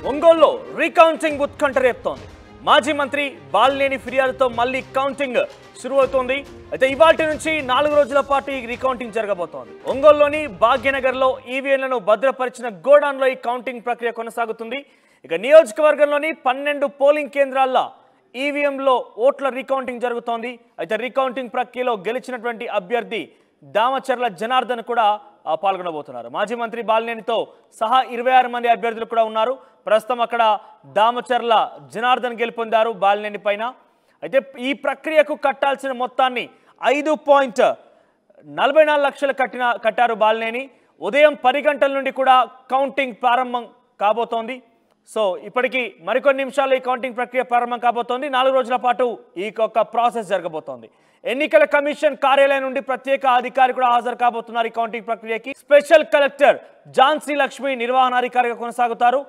ఒంగోలులో రీకౌంటింగ్ ఉత్కంఠ రేపుతోంది. మాజీ మంత్రి బాలినేని ఫిర్యాదుతో మళ్ళీ కౌంటింగ్ శురువవుతోంది. అయితే ఇవాల్టి నుంచి 4 రోజుల పాటు ఈ రీకౌంటింగ్ జరగబోతోంది. ఒంగోలులోని భాగ్యనగర్లో ఈవీఎంలను భద్రపరిచిన గోడౌన్లో ఈ కౌంటింగ్ ప్రక్రియ కొనసాగుతుంది. ఇక నియోజకవర్గంలోని 12 పోలింగ్ కేంద్రాల్లో ఈవీఎంలో ఓట్ల రీకౌంటింగ్ జరుగుతోంది. అయితే రీకౌంటింగ్ ప్రక్రియలో గెలిచినటువంటి అభ్యర్థి దామచర్ల జనార్దన్ కూడా పాల్గొనబోతున్నారు. మాజీ మంత్రి బాలినేనితో సహా 26 మంది అభ్యర్థులు కూడా ఉన్నారు. ప్రస్తుతం అక్కడ దామచర్ల జనార్దన్ గెలుపొందారు బాలినేని పైన. అయితే ఈ ప్రక్రియకు కట్టాల్సిన మొత్తాన్ని 5.44 లక్షలు కట్టారు బాలినేని. ఉదయం 10 గంటల నుండి కూడా కౌంటింగ్ ప్రారంభం కాబోతోంది. సో ఇప్పటికీ మరికొన్ని నిమిషాల్లో ఈ కౌంటింగ్ ప్రక్రియ ప్రారంభం కాబోతోంది. 4 రోజుల పాటు ఈ ప్రాసెస్ జరగబోతోంది. ఎన్నికల కమిషన్ కార్యాలయం నుండి ప్రత్యేక అధికారి కూడా హాజరు కాబోతున్నారు ఈ కౌంటింగ్ ప్రక్రియకి. స్పెషల్ కలెక్టర్ ఝాన్సీ లక్ష్మి నిర్వహణాధికారిగా కొనసాగుతారు.